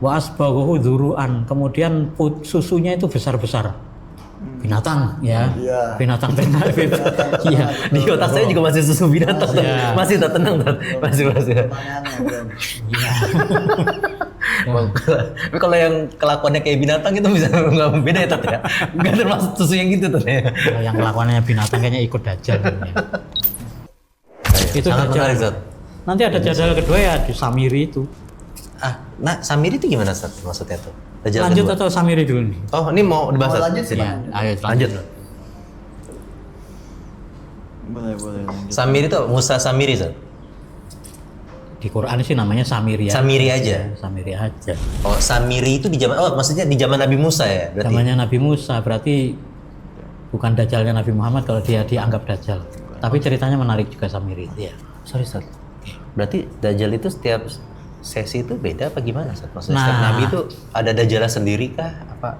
Wa asbaghahu dzuru'an, kemudian susunya itu besar-besar. Binatang ya, binatang tenang. Iya, di otak saya juga masih susu binatang, masih tak tenang, masih. Iya. Tapi kalau yang kelakuannya kayak binatang itu bisa nggak beda ya, Tat ya? Nggak termasuk susu yang gitu, Tat ya? Kalau yang kelakuannya binatang kayaknya ikut Dajjal. Ya. Itu sangat menarik, Tat. Nanti ada Dajjal kedua ya di Samiri itu. Nah Samiri itu gimana, Tat, maksudnya tuh? Dajjal lanjut kedua. Atau Samiri dulu nih? Oh, ini mau dibahas. Lanjut sih. Ya, ayo lanjut. Boleh. Samiri itu Musa Samiri, Tat? Di Quran sih namanya Samiri ya. Samiri aja. Samiri aja. Oh, Samiri itu di zaman, maksudnya di zaman Nabi Musa ya? Berarti? Zamannya Nabi Musa, berarti bukan Dajjalnya Nabi Muhammad kalau dia dianggap Dajjal. Tapi ceritanya menarik juga Samiri. Iya. Sorry, Sat. Berarti Dajjal itu setiap sesi itu beda apa gimana, Sat? Maksudnya setiap Nabi itu ada Dajjal sendiri kah? Apa?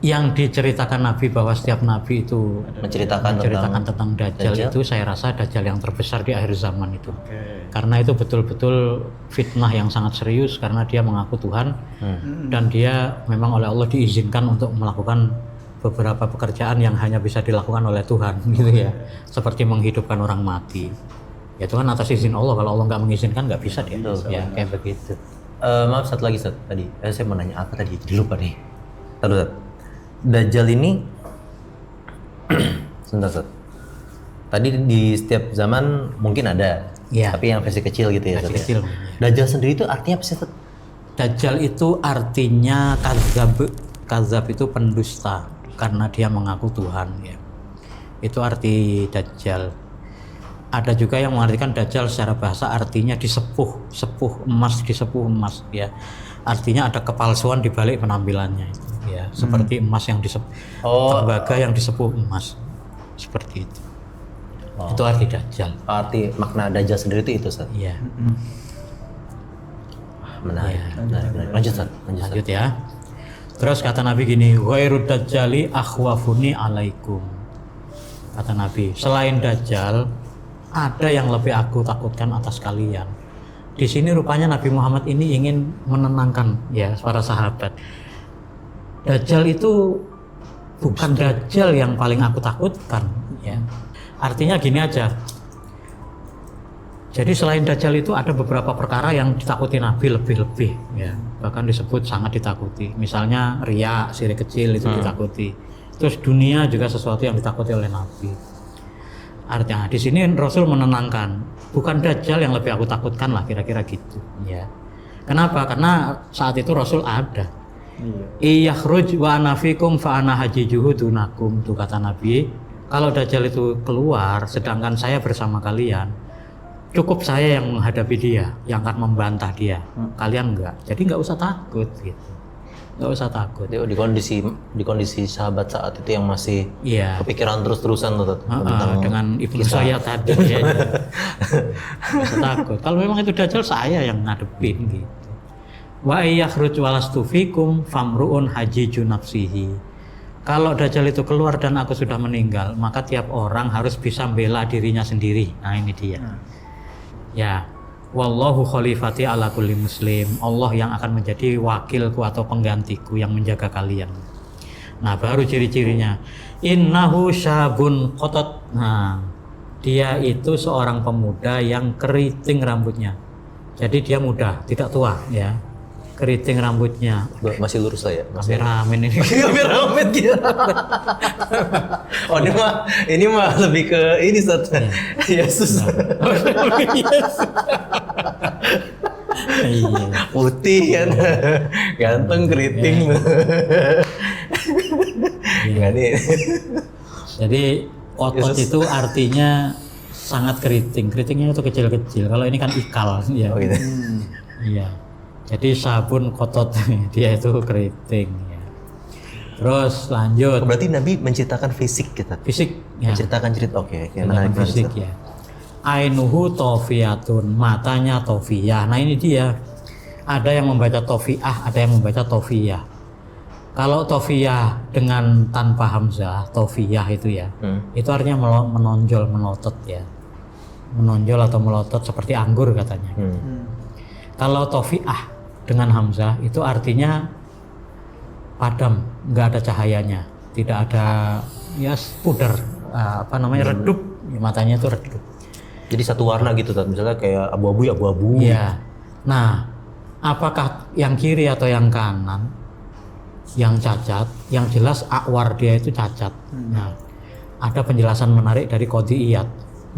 Yang diceritakan Nabi bahwa setiap Nabi itu menceritakan tentang Dajjal itu, saya rasa Dajjal yang terbesar di akhir zaman itu. Karena itu betul-betul fitnah yang sangat serius, karena dia mengaku Tuhan dan dia memang oleh Allah diizinkan untuk melakukan beberapa pekerjaan yang hanya bisa dilakukan oleh Tuhan gitu ya. Seperti menghidupkan orang mati. Ya itu kan atas izin Allah, kalau Allah nggak mengizinkan nggak bisa dia. Ya kayak begitu. Maaf, satu lagi, Sat. Tadi saya mau nanya apa tadi? Jadi lupa nih. Sat. Dajjal ini sebentar, Sat. Tadi di setiap zaman mungkin ada, tapi yang versi kecil gitu ya. Versi kecil. Dajjal sendiri itu artinya apa sih, Sat? Dajjal itu artinya kadzab itu pendusta, karena dia mengaku Tuhan ya. Itu arti Dajjal. Ada juga yang mengartikan Dajjal secara bahasa artinya disepuh emas ya. Artinya ada kepalsuan di balik penampilannya itu ya, seperti emas yang tembaga yang disepuh emas. Seperti itu. Itu arti Dajjal. Arti makna Dajjal sendiri itu, Sat. Iya. Menarik. Lanjut ya. Terus kata Nabi gini, ghairud dajjali akhwafuni alaikum. Kata Nabi, selain Dajjal ada yang lebih aku takutkan atas kalian. Di sini rupanya Nabi Muhammad ini ingin menenangkan ya para sahabat. Dajjal itu bukan Dajjal yang paling aku takutkan ya. Artinya gini aja. Jadi selain Dajjal itu ada beberapa perkara yang ditakuti Nabi lebih-lebih ya. Bahkan disebut sangat ditakuti. Misalnya riya, syirik kecil itu ditakuti. Terus dunia juga sesuatu yang ditakuti oleh Nabi. Artinya di sini Rasul menenangkan, bukan Dajjal yang lebih aku takutkan lah, kira-kira gitu ya. Kenapa? Karena saat itu Rasul ada. Iyakhruj wa ana fikum fa ana hajijuhu dunakum, tuh kata Nabi. Kalau Dajjal itu keluar sedangkan saya bersama kalian, cukup saya yang menghadapi dia, yang akan membantah dia. Kalian enggak. Jadi enggak usah takut gitu. Enggak usah takut. Di kondisi sahabat saat itu yang masih kepikiran terus-terusan tuh dengan ibnu saya tadi ya. Enggak usah takut. Kalau memang itu Dajjal, saya yang ngadepin gitu. Wa yakhruj walastu fikum famruun hajiju nafsihi. Kalau Dajjal itu keluar dan aku sudah meninggal, maka tiap orang harus bisa membela dirinya sendiri. Nah ini dia. Ya, wallahu khalifati ala kulli muslim. Allah yang akan menjadi wakilku atau penggantiku yang menjaga kalian. Nah, baru ciri-cirinya. Innahu syabun qotot. Nah, dia itu seorang pemuda yang keriting rambutnya. Jadi dia muda, tidak tua ya. Keriting rambutnya. Masih lurus lah ya? Kameramen ini. Kameramen gitu. Oh ini mah lebih ke ini, Sat. Yesus. Putih kan. Ganteng, keriting. Jadi otot itu artinya sangat keriting. Keritingnya itu kecil-kecil. Kalau ini kan ikal ya. Oh gitu. Iya. Jadi sabun kotot dia itu keriting ya. Terus lanjut. Berarti Nabi menceritakan fisik kita. Fisik ya. Menceritakan cerita. Oke. Fisik ya. Ainuhu tofiyatun, matanya tofiyah. Nah ini dia. Ada yang membaca tofiyah, ada yang membaca tofiyah. Kalau tofiyah dengan tanpa hamzah, tofiyah itu ya. Itu artinya menonjol, melotot ya. Menonjol atau melotot seperti anggur katanya. Kalau tofiyah dengan hamzah itu artinya padam, nggak ada cahayanya, tidak ada ya pudar, redup, matanya itu redup. Jadi satu warna gitu, misalnya kayak abu-abu ya abu-abu. Iya. Nah, apakah yang kiri atau yang kanan yang cacat? Yang jelas akwar dia itu cacat. Nah, ada penjelasan menarik dari Qadiyat.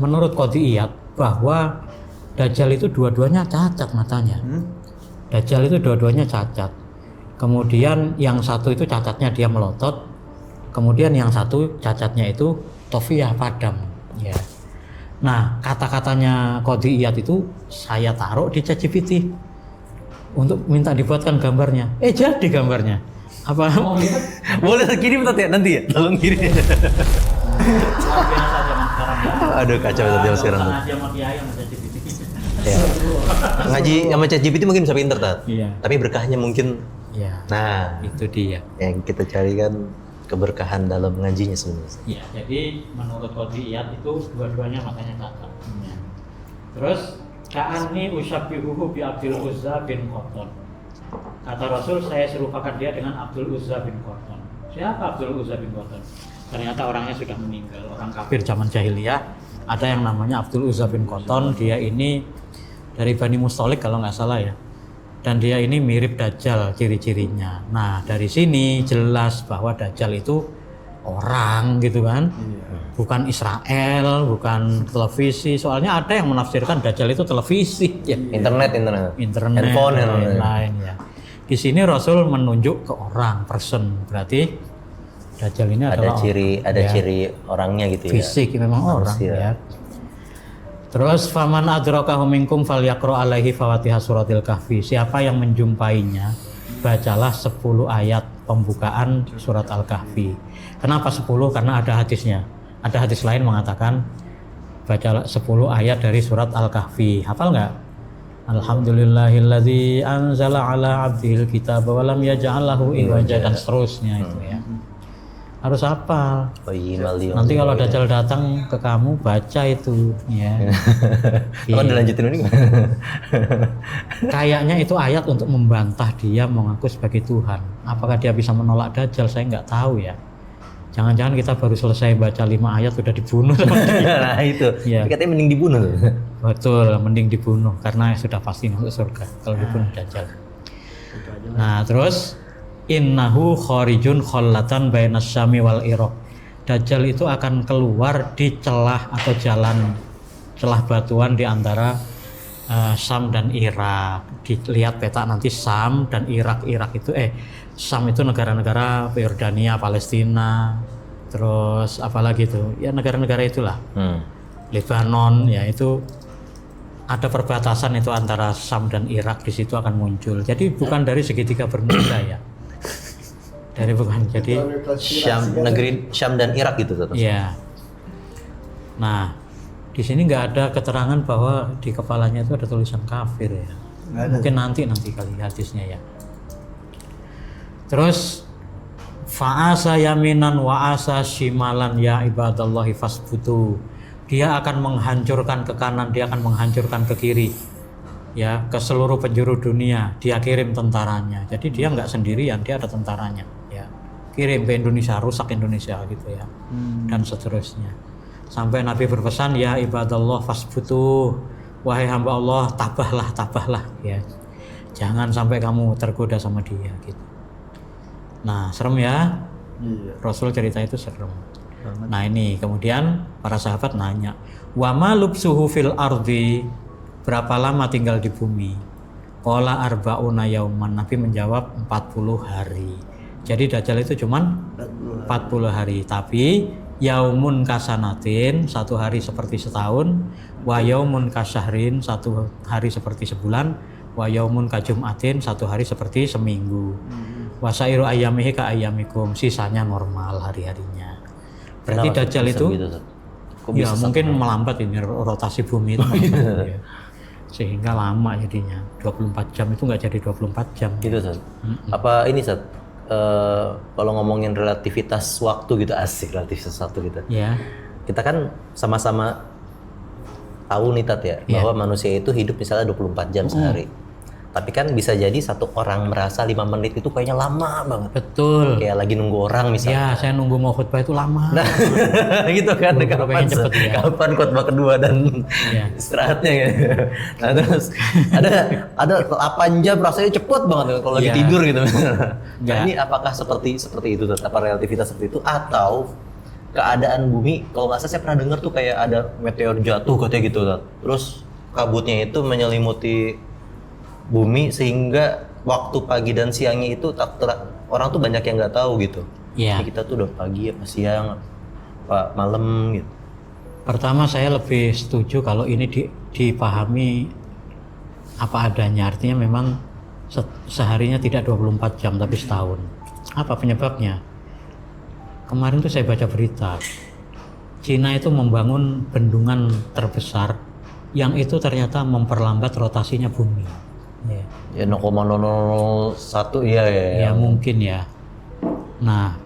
Menurut Qadiyat bahwa Dajjal itu dua-duanya cacat matanya. Dajjal itu dua-duanya cacat. Kemudian yang satu itu cacatnya dia melotot. Kemudian yang satu cacatnya itu tofiyah padam. Ya. Nah, kata-katanya Qadiyat itu saya taruh di ChatGPT untuk minta dibuatkan gambarnya. Jadi gambarnya. Apa? Boleh kirim nanti ya? Tolong kirim. Biasa zaman sekarang. Aduh kacau zaman sekarang. Ngaji sama kiai sama ChatGPT. Ya. Ngaji sama ChatGPT mungkin bisa pinter, Iya. Tapi berkahnya mungkin. Iya. Nah, Itu dia. yang kita cari kan keberkahan dalam ngajinya sebenarnya. Iya, jadi menurut Qadiyat itu dua-duanya matanya cacat. Terus ka'anni ushabbihuhu bi Abdul Uzza bin Qatan. Kata Rasul, saya serupakan dia dengan Abdul Uzza bin Qatan. Siapa Abdul Uzza bin Qatan? Ternyata orangnya sudah meninggal, orang kafir zaman jahiliyah. Ada yang namanya Abdul Uzza bin Qatan, dia ini dari Bani Mustalik kalau nggak salah ya. Dan dia ini mirip Dajjal ciri-cirinya. Nah, dari sini jelas bahwa Dajjal itu orang gitu kan. Bukan Israel, bukan televisi. Soalnya ada yang menafsirkan Dajjal itu televisi ya. Internet, handphone, dan lain-lain ya. Di sini Rasul menunjuk ke orang, person. Berarti Dajjal ini adalah ciri orangnya gitu ya. Fisik memang orang ya. Terus faman adrakahu minkum falyaqra alaihi fawatiha suratil kahfi. Siapa yang menjumpainya, bacalah 10 ayat pembukaan surat Al-Kahfi. Kenapa 10? Karena ada hadisnya. Ada hadis lain mengatakan bacalah 10 ayat dari surat Al-Kahfi. Hafal nggak? Alhamdulillahilladzi anzala ala abdihil kitaba wa lam yaj'al lahu iwaja, dan seterusnya itu ya. Harus hafal. Nanti kalau Dajjal datang ke kamu, baca itu ya. Kalau dilanjutin ini Kayaknya itu ayat untuk membantah dia mengaku sebagai Tuhan. Apakah dia bisa menolak Dajjal? Saya nggak tahu ya. Jangan-jangan kita baru selesai baca 5 ayat sudah dibunuh sama dia. Nah itu, Ya. katanya mending dibunuh. Betul, mending dibunuh karena sudah pasti masuk surga kalau dibunuh Dajjal. Nah terus innahu kharijun khollatan bainas syami wal iraq. Dajjal itu akan keluar di celah atau jalan celah batuan di antara Syam dan Irak. Dilihat peta nanti Syam dan Irak. Syam itu negara-negara Yordania, Palestina, terus apalagi itu ya negara-negara itulah. Lebanon ya, itu ada perbatasan itu antara Syam dan Irak, di situ akan muncul. Jadi bukan dari segitiga Bermuda ya. Jadi Syam dan Irak gitu tuh. Iya. Nah, di sini nggak ada keterangan bahwa di kepalanya itu ada tulisan kafir ya. Mungkin nanti kali hadisnya ya. Terus fa'asa yaminan wa asa shimalan ya ibadallahi fasbutu. Dia akan menghancurkan ke kanan, dia akan menghancurkan ke kiri. Ya, ke seluruh penjuru dunia dia kirim tentaranya. Jadi dia nggak sendirian, dia ada tentaranya ya. Kirim ke Indonesia, rusak Indonesia gitu ya. Dan seterusnya. Sampai Nabi berpesan ya ibadallah fasbutu, wahai hamba Allah tabahlah ya. Jangan sampai kamu tergoda sama dia gitu. Nah, serem ya. Rasul cerita itu serem. Nah, ini kemudian para sahabat nanya, "Wa ma lubsuhu fil ardi?" Berapa lama tinggal di bumi? Qala arba'una yauman. Nabi menjawab 40 hari. Jadi Dajjal itu cuman 40 hari, tapi yaumun kasanatin, 1 hari seperti setahun, wa yaumun kasyahrin, 1 hari seperti sebulan, wa yaumun kajumatin, 1 hari seperti seminggu. Wa sairu ayyamihi ka ayyamikum, sisanya normal hari-harinya. Berarti Dajjal itu ya mungkin melambat ini rotasi bumi itu. Ya. Sehingga lama jadinya, 24 jam itu nggak jadi 24 jam gitu Ustaz. Apa ini Ustaz, kalau ngomongin relativitas waktu gitu, asik relativitas waktu gitu ya. Kita kan sama-sama tahu nih Tat ya, bahwa manusia itu hidup misalnya 24 jam sehari. Tapi kan bisa jadi satu orang merasa 5 menit itu kayaknya lama banget. Betul. Kayak lagi nunggu orang misalnya. Ya, saya nunggu mau khutbah itu lama. Nah, gitu kan. Buru-buru pengen cepet ya. Kapan khutbah kedua dan Iya. istirahatnya gitu. Nah, terus ada 8 jam rasanya cepet banget kalau lagi Iya. tidur gitu. Nah, Iya. ini apakah seperti itu tetap relativitas seperti itu atau keadaan bumi? Kalau nggak salah saya pernah dengar tuh kayak ada meteor jatuh katanya gitu. Terus kabutnya itu menyelimuti bumi sehingga waktu pagi dan siangnya itu orang tuh banyak yang nggak tahu gitu. Iya. Ini kita tuh udah pagi apa siang apa malam gitu. Pertama saya lebih setuju kalau ini dipahami apa adanya. Artinya memang seharinya tidak 24 jam tapi setahun. Apa penyebabnya? Kemarin tuh saya baca berita. Cina itu membangun bendungan terbesar yang itu ternyata memperlambat rotasinya bumi. Ya 0,001 ya. Ya mungkin ya. Nah,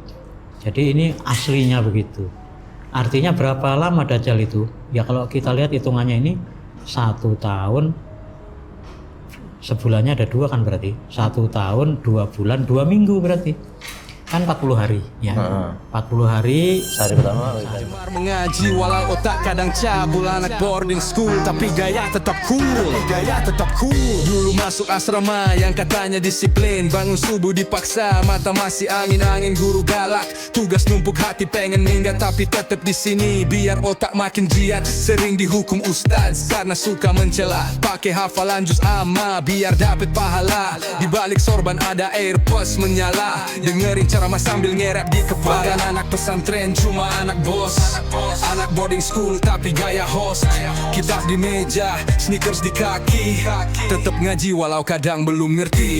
jadi ini aslinya begitu. Artinya berapa lama Dajjal itu? Ya kalau kita lihat hitungannya ini 1 tahun, sebulannya ada 2 kan berarti. 1 tahun, 2 bulan, 2 minggu berarti. Kan 40 hari ya. 40 hari Sehari pertama Gemar mengaji walau otak kadang cabul, anak boarding school tapi gaya tetap cool. Dulu masuk asrama yang katanya disiplin, bangun subuh dipaksa, mata masih angin-angin, guru galak, tugas numpuk, hati pengen minggat tapi tetap di sini biar otak makin giat. Sering dihukum ustaz karena suka mencela, pakai hafalan juz amma biar dapat pahala. Di balik sorban ada AirPods menyala, dengerin ceramah sambil ngerap di kepala. Bukan anak pesantren cuma anak bos, anak boarding school tapi gaya host. Kitab di meja, sneakers di kaki, tetap ngaji walau kadang belum ngerti.